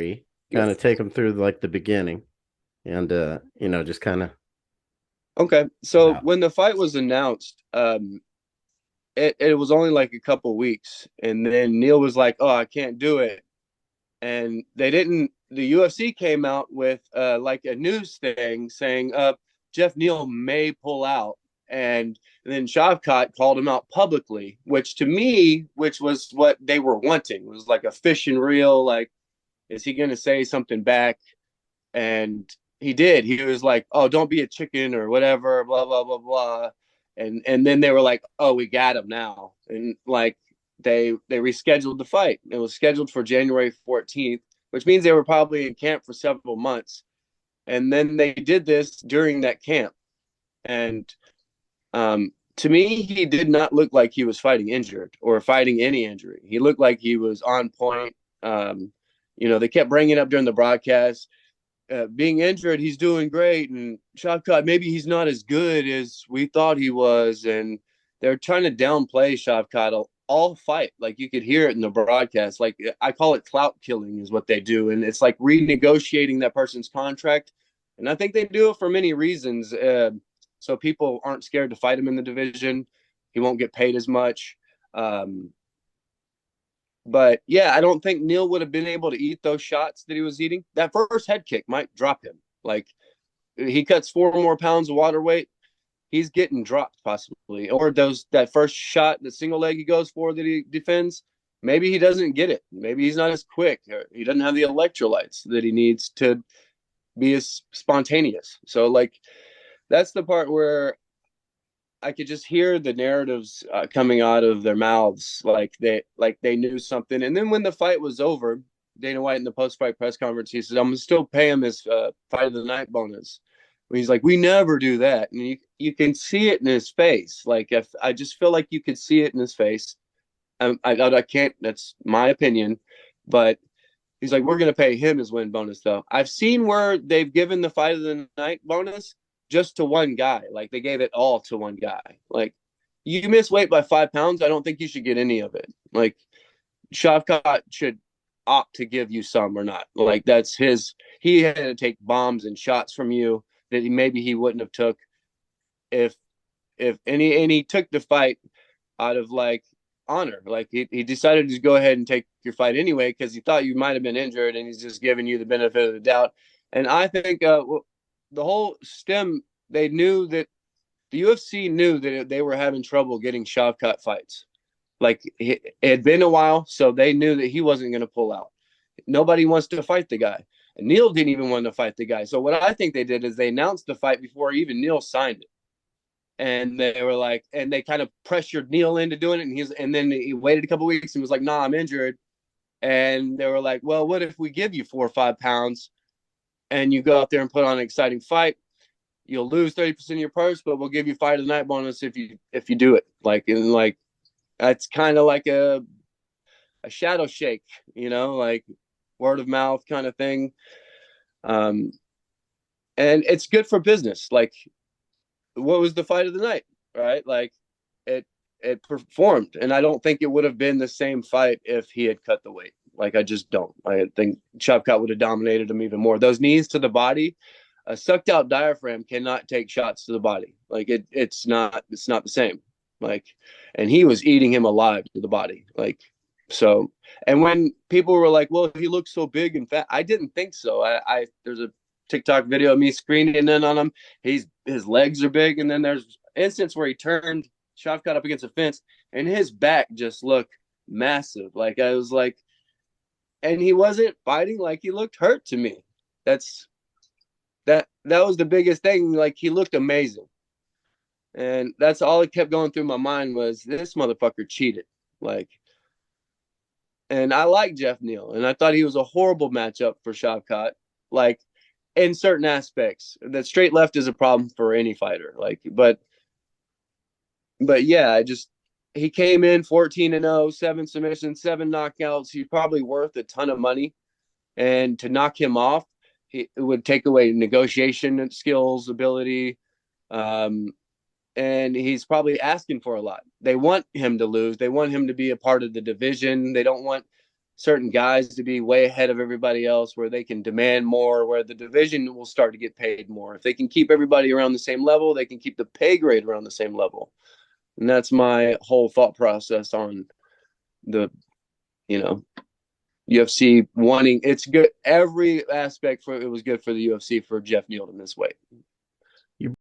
Kind Yes. of take them through like the beginning and just kind of Okay. So wow. when the fight was announced, it was only like a couple weeks, and then Neil was like, "Oh, I can't do it," and they didn't. The UFC came out with like a news thing saying, Jeff Neal may pull out," and then Shavkat called him out publicly, which to me, which was what they were wanting, was like a fish and reel. Like, is he going to say something back? And he did. He was like, "Oh, don't be a chicken or whatever, blah blah blah blah," and then they were like, "Oh, we got him now," and like they rescheduled the fight. It was scheduled for January 14th, which means they were probably in camp for several months, and then they did this during that camp. And to me, he did not look like he was fighting injured or fighting any injury. He looked like he was on point. Um, they kept bringing it up during the broadcast, being injured, he's doing great, and Shavkat, maybe he's not as good as we thought he was, and they're trying to downplay Shavkat all fight. Like you could hear it in the broadcast. Like I call it clout killing, is what they do, and it's like renegotiating that person's contract. And I think they do it for many reasons, so people aren't scared to fight him in the division. He won't get paid as much. Um, but yeah, I don't think Neil would have been able to eat those shots that he was eating. That first head kick might drop him. Like he cuts 4 more pounds of water weight, he's getting dropped possibly. Or that first shot, the single leg he goes for that he defends, maybe he doesn't get it. Maybe he's not as quick. Or he doesn't have the electrolytes that he needs to be as spontaneous. So like that's the part where I could just hear the narratives coming out of their mouths, like they knew something. And then when the fight was over, Dana White in the post-fight press conference, he said, "I'm gonna still pay him his fight of the night bonus." He's like, "We never do that," and you can see it in his face. Like if I just feel like you could see it in his face. I can't. That's my opinion, but he's like, "We're gonna pay him his win bonus, though." I've seen where they've given the fight of the night bonus just to one guy. Like they gave it all to one guy. Like you miss weight by 5 pounds, I don't think you should get any of it. Like Shavkat should opt to give you some or not. Like that's his. He had to take bombs and shots from you that maybe he wouldn't have took if and he took the fight out of like honor. Like he decided to go ahead and take your fight anyway because he thought you might have been injured, and he's just giving you the benefit of the doubt. And I think the whole stem, they knew that the UFC knew that they were having trouble getting Shavkat fights. Like it had been a while, so they knew that he wasn't going to pull out. Nobody wants to fight the guy. And Neil didn't even want to fight the guy. So what I think they did is they announced the fight before even Neil signed it, and they were like, and they kind of pressured Neil into doing it, and then he waited a couple weeks and was like, "Nah, I'm injured," and they were like, "Well, what if we give you 4 or 5 pounds and you go out there and put on an exciting fight? You'll lose 30% of your purse, but we'll give you fight of the night bonus if you do it." Like and like that's kind of like a shadow shake, like word of mouth kind of thing. Um, and it's good for business. Like what was the fight of the night, right? Like it it performed, and I don't think it would have been the same fight if he had cut the weight. Like I just don't. I think Shavkat would have dominated him even more. Those knees to the body, a sucked out diaphragm cannot take shots to the body. Like it's not the same. Like, and he was eating him alive to the body. Like so, and when people were like, "Well, he looks so big and fat," I didn't think so. I there's a TikTok video of me screening in on him. His legs are big, and then there's instance where he turned Shavkat up against a fence, and his back just looked massive. Like I was like, and he wasn't fighting like he looked hurt to me. That's that was the biggest thing. Like he looked amazing, and that's all it kept going through my mind was this motherfucker cheated. Like, and I like Jeff Neal, and I thought he was a horrible matchup for Shavkat. Like in certain aspects, that straight left is a problem for any fighter. Like, but yeah, I just he came in 14-0, 7 submissions, 7 knockouts. He's probably worth a ton of money, and to knock him off, it would take away negotiation skills, ability, um, and he's probably asking for a lot. They want him to lose. They want him to be a part of the division. They don't want certain guys to be way ahead of everybody else, where they can demand more, where the division will start to get paid more. If they can keep everybody around the same level, they can keep the pay grade around the same level. And that's my whole thought process on the, you know, UFC wanting. It's good. Every aspect for it was good for the UFC for Jeff Neal to miss weight.